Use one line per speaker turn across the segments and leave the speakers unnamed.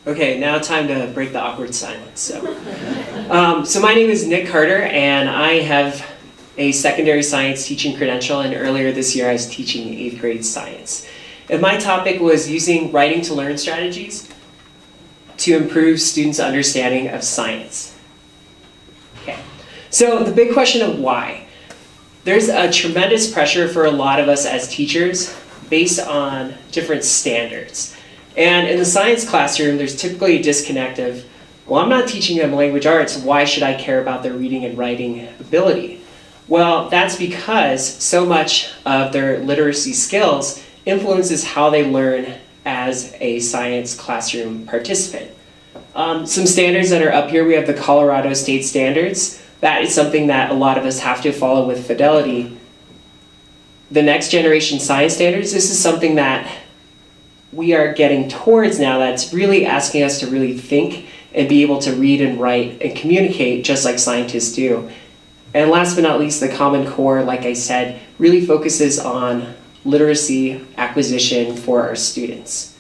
Okay, now time to break the awkward silence. So my name is Nick Carter, and I have a secondary science teaching credential, and earlier this year I was teaching 8th grade science. And my topic was using writing to learn strategies to improve students' understanding of science. Okay, so the big question of why. There's a tremendous pressure for a lot of us as teachers based on different standards. And in the science classroom, there's typically a disconnect of, well, I'm not teaching them language arts, why should I care about their reading and writing ability? Well, that's because so much of their literacy skills influences how they learn as a science classroom participant. Some standards that are up here, we have the Colorado State Standards. That is something that a lot of us have to follow with fidelity. The Next Generation Science Standards, this is something that we are getting towards now that's really asking us to really think and be able to read and write and communicate just like scientists do. And last but not least, the Common Core, like I said, really focuses on literacy acquisition for our students.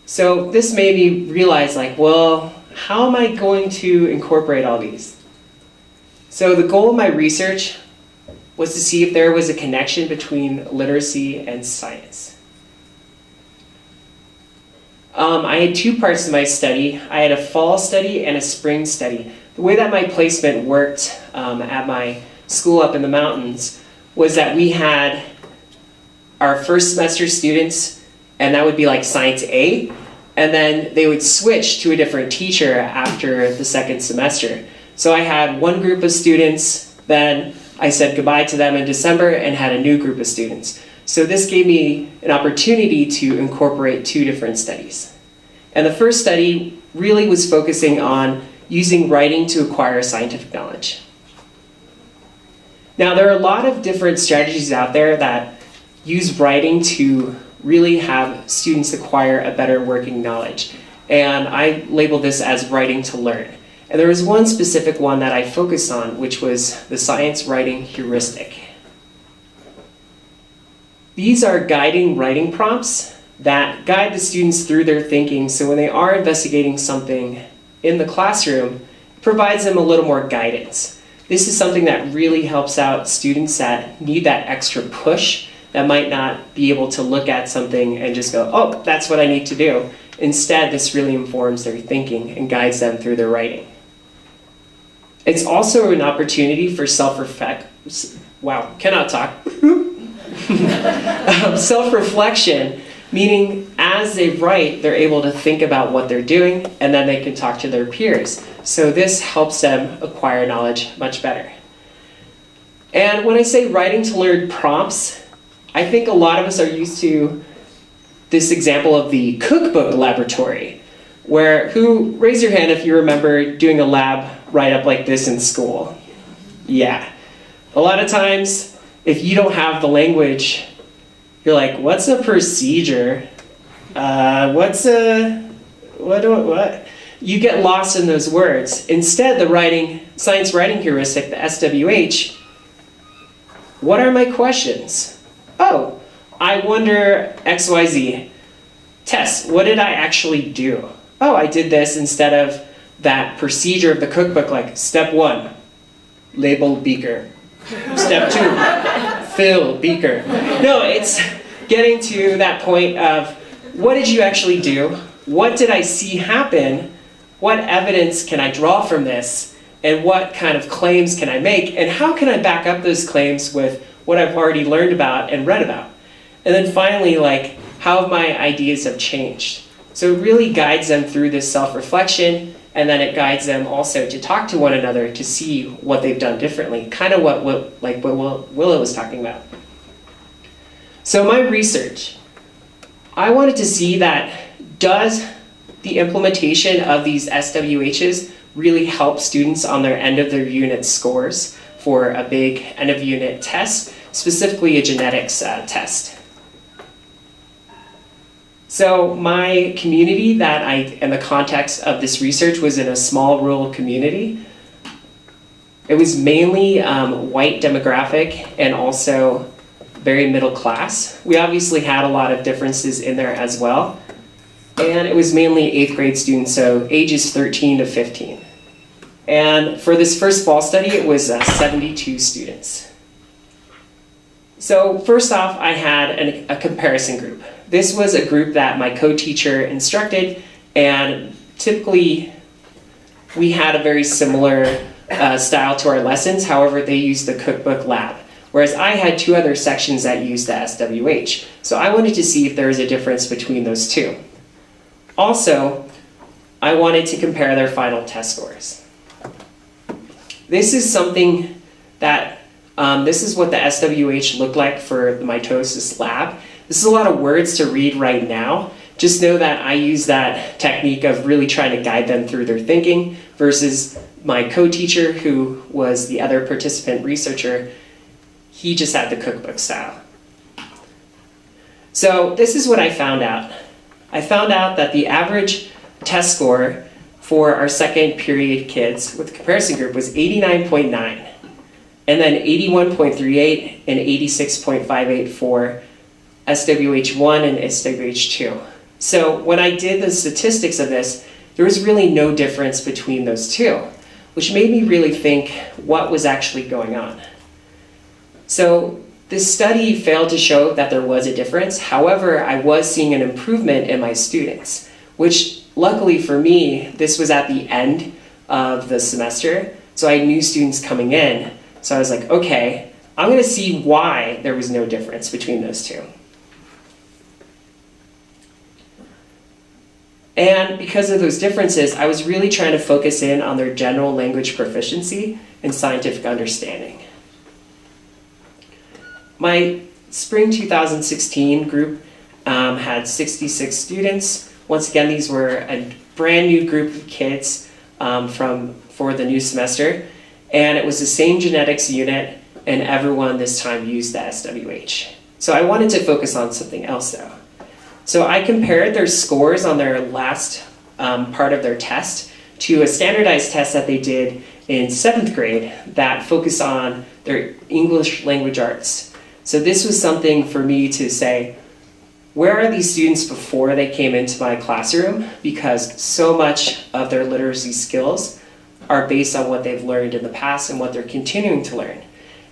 So this made me realize, like, well, how am I going to incorporate all these? So the goal of my research was to see if there was a connection between literacy and science. I had two parts to my study. I had a fall study and a spring study. The way that my placement worked at my school up in the mountains was that we had our first semester students, and that would be like Science A, and then they would switch to a different teacher after the second semester. So I had one group of students, then I said goodbye to them in December and had a new group of students. So this gave me an opportunity to incorporate two different studies. And the first study really was focusing on using writing to acquire scientific knowledge. Now, there are a lot of different strategies out there that use writing to really have students acquire a better working knowledge. And I labeled this as writing to learn. And there was one specific one that I focused on, which was the science writing heuristic. These are guiding writing prompts that guide the students through their thinking, so when they are investigating something in the classroom, it provides them a little more guidance. This is something that really helps out students that need that extra push, that might not be able to look at something and just go, oh, that's what I need to do. Instead, this really informs their thinking and guides them through their writing. It's also an opportunity for self-reflection, meaning as they write, they're able to think about what they're doing, and then they can talk to their peers. So this helps them acquire knowledge much better. And when I say writing to learn prompts, I think a lot of us are used to this example of the cookbook laboratory, where, raise your hand if you remember doing a lab write-up like this in school. Yeah. A lot of times, if you don't have the language, you're like, what's a procedure? What? You get lost in those words. Instead, the science writing heuristic, the SWH, what are my questions? Oh, I wonder XYZ. Test, what did I actually do? Oh, I did this instead of that procedure of the cookbook, like step 1, label beaker. Step 2, fill beaker. No, it's getting to that point of what did you actually do? What did I see happen? What evidence can I draw from this? And what kind of claims can I make? And how can I back up those claims with what I've already learned about and read about? And then finally, like, how my ideas have changed. So it really guides them through this self-reflection, and then it guides them also to talk to one another to see what they've done differently, kind of what Willow was talking about. So my research, I wanted to see that does the implementation of these SWHs really help students on their end of their unit scores for a big end of unit test, specifically a genetics test. So my community in the context of this research was in a small rural community. It was mainly white demographic and also very middle class. We obviously had a lot of differences in there as well. and it was mainly 8th grade students, so ages 13 to 15. And for this first fall study, it was 72 students. So first off, I had a comparison group. This was a group that my co-teacher instructed, and typically we had a very similar style to our lessons. However, they used the cookbook lab, whereas I had 2 other sections that used the SWH. So I wanted to see if there was a difference between those 2. Also, I wanted to compare their final test scores. This is something that, this is what the SWH looked like for the mitosis lab. This is a lot of words to read right now. Just know that I use that technique of really trying to guide them through their thinking versus my co-teacher, who was the other participant researcher. He just had the cookbook style. So this is what I found out. I found out that the average test score for our second period kids with the comparison group was 89.9, and then 81.38 and 86.58 for SWH1 and SWH2. So when I did the statistics of this, there was really no difference between those 2, which made me really think what was actually going on. So this study failed to show that there was a difference. However, I was seeing an improvement in my students, which luckily for me, this was at the end of the semester. So I had new students coming in. So I was like, okay, I'm going to see why there was no difference between those 2. And because of those differences, I was really trying to focus in on their general language proficiency and scientific understanding. My spring 2016 group had 66 students. Once again, these were a brand new group of kids for the new semester. And it was the same genetics unit, and everyone this time used the SWH. So I wanted to focus on something else though. So I compared their scores on their last part of their test to a standardized test that they did in 7th grade that focused on their English language arts. So this was something for me to say, where are these students before they came into my classroom? Because so much of their literacy skills are based on what they've learned in the past and what they're continuing to learn.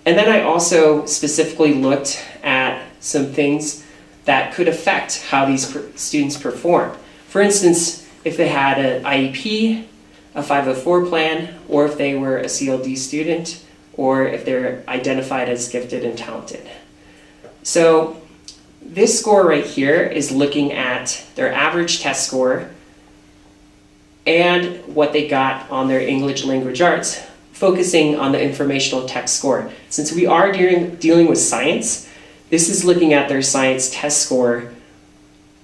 And then I also specifically looked at some things that could affect how these students perform. For instance, if they had an IEP, a 504 plan, or if they were a CLD student, or if they're identified as gifted and talented. So this score right here is looking at their average test score and what they got on their English language arts, focusing on the informational text score. Since we are dealing with science, this is looking at their science test score,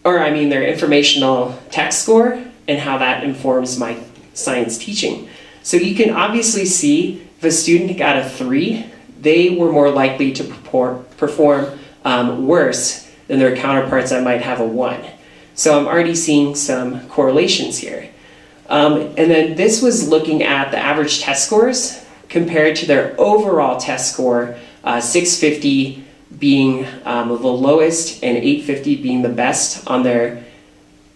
their informational text score and how that informs my science teaching. So you can obviously see if a student got a 3, they were more likely to perform worse than their counterparts that might have a 1. So I'm already seeing some correlations here. And then this was looking at the average test scores compared to their overall test score, 650 being the lowest and 850 being the best on their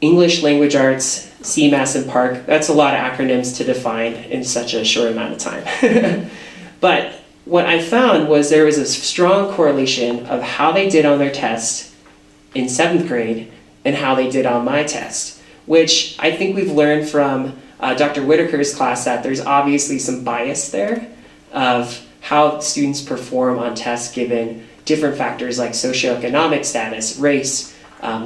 English language arts, CMAS, and PARC. That's a lot of acronyms to define in such a short amount of time. But what I found was there was a strong correlation of how they did on their test in 7th grade and how they did on my test, which I think we've learned from Dr. Whitaker's class that there's obviously some bias there of how students perform on tests given different factors like socioeconomic status, race,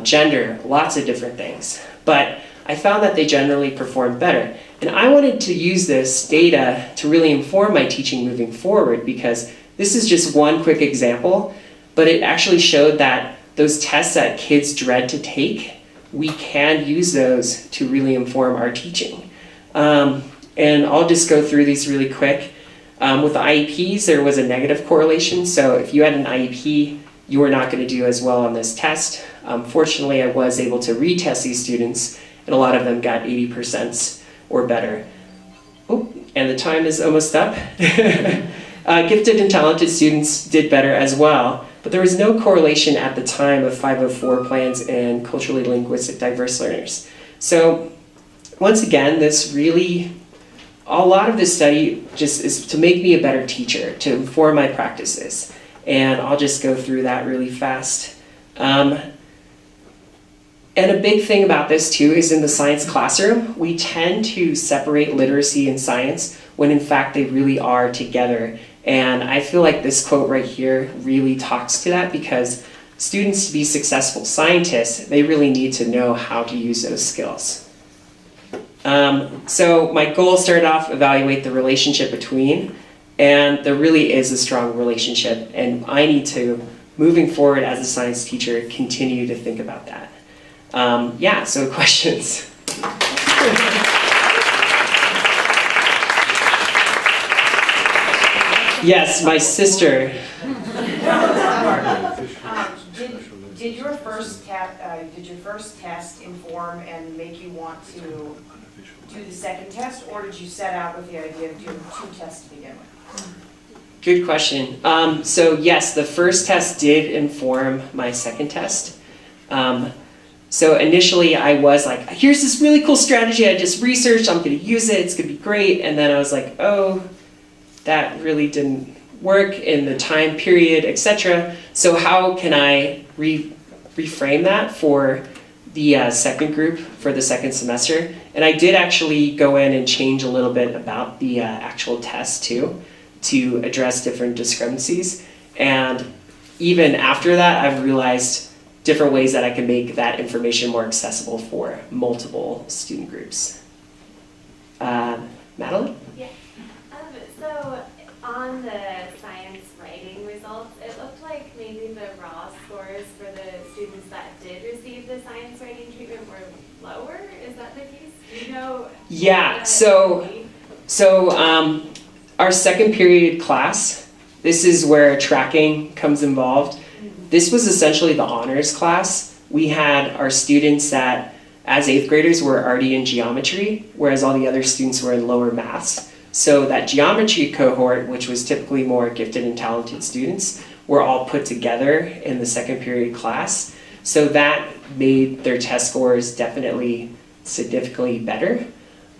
gender, lots of different things. But I found that they generally performed better. And I wanted to use this data to really inform my teaching moving forward, because this is just one quick example, but it actually showed that those tests that kids dread to take, we can use those to really inform our teaching. And I'll just go through these really quick. With the IEPs, there was a negative correlation. So if you had an IEP, you were not going to do as well on this test. Fortunately, I was able to retest these students, and a lot of them got 80% or better. Oh, and the time is almost up. Gifted and talented students did better as well. but there was no correlation at the time of 504 plans and culturally linguistic diverse learners. So once again, a lot of this study just is to make me a better teacher, to inform my practices. And I'll just go through that really fast. And a big thing about this too is in the science classroom, we tend to separate literacy and science when in fact they really are together. And I feel like this quote right here really talks to that, because students, to be successful scientists, they really need to know how to use those skills. So my goal started off evaluate the relationship between, and there really is a strong relationship, and I need to, moving forward as a science teacher, continue to think about that. Yeah, so questions? Yes, my sister.
Did your first test inform and make you want to do the second test, or did you set out with the idea of doing 2 tests to begin with?
Good question. So yes, the first test did inform my second test. So initially I was like, here's this really cool strategy I just researched, I'm going to use it, it's going to be great. And then I was like, oh, that really didn't work in the time period, etc. So how can I reframe that for the second group for the second semester? And I did actually go in and change a little bit about the actual test too, to address different discrepancies. And even after that, I've realized different ways that I can make that information more accessible for multiple student groups. Madeline?
Yeah. So on the science writing results, it looked like maybe the raw scores for the students that did receive the science writing treatment were lower. Is that the case? Do you know?
Yeah. So our second period class, this is where tracking comes involved. This was essentially the honors class. We had our students that, as 8th graders, were already in geometry, whereas all the other students were in lower maths. So that geometry cohort, which was typically more gifted and talented students, were all put together in the second period class. So that made their test scores definitely significantly better.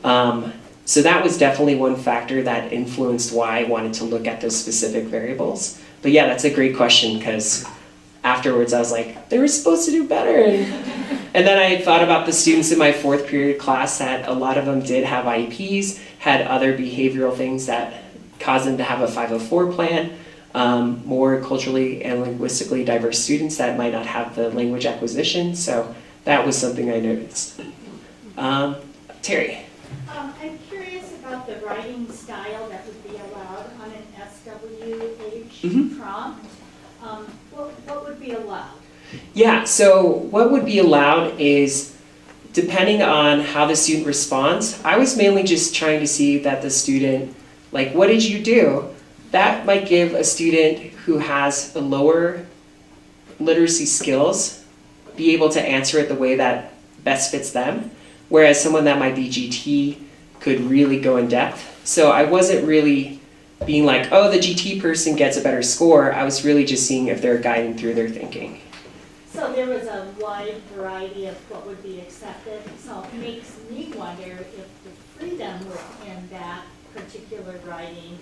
So that was definitely one factor that influenced why I wanted to look at those specific variables. But yeah, that's a great question, because afterwards I was like, they were supposed to do better. And then I thought about the students in my 4th period class, that a lot of them did have IEPs, had other behavioral things that caused them to have a 504 plan, more culturally and linguistically diverse students that might not have the language acquisition. So that was something I noticed. Terry.
I'm curious about the writing style that would be allowed on an SWH prompt. What would be allowed?
Yeah, so what would be allowed is, depending on how the student responds, I was mainly just trying to see that the student, like, what did you do? That might give a student who has a lower literacy skills be able to answer it the way that best fits them, whereas someone that might be GT could really go in depth. So I wasn't really being like, oh, the GT person gets a better score. I was really just seeing if they're guiding through their thinking.
So there was a wide variety of what would be accepted. So it makes me wonder if the freedom within that particular writing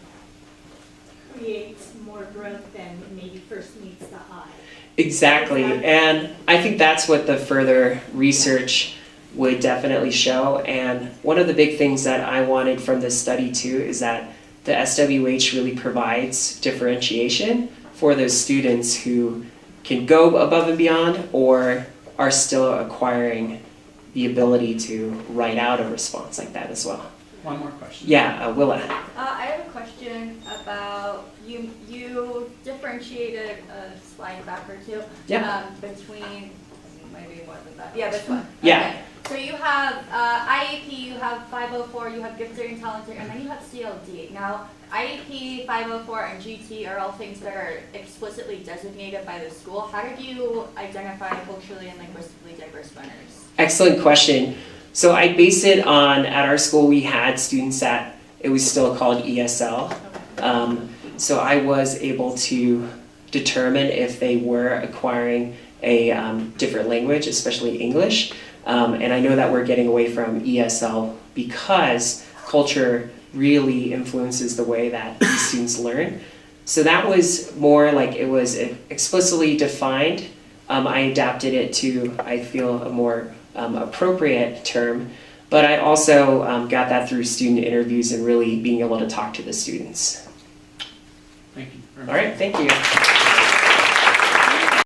creates more growth than maybe first meets the eye.
Exactly, and I think that's what the further research would definitely show. And one of the big things that I wanted from this study too is that the SWH really provides differentiation for those students who can go above and beyond or are still acquiring the ability to write out a response like that as well.
One more question.
Yeah, Willa.
I have a question about, you differentiated a slide back or two between, maybe it wasn't that. Yeah, this one.
Yeah.
Okay. So you have IEP, you have 504, you have gifted and talented, and then you have CLD. Now, IEP, 504, and GT are all things that are explicitly designated by the school. How did you identify culturally and linguistically diverse learners?
Excellent question. So I based it on, at our school we had students that, it was still called ESL. So I was able to determine if they were acquiring a different language, especially English. And I know that we're getting away from ESL because culture really influences the way that these students learn. So that was more like it was explicitly defined. I adapted it to, I feel, a more appropriate term, but I also got that through student interviews and really being able to talk to the students.
Thank you.
All right, thank you.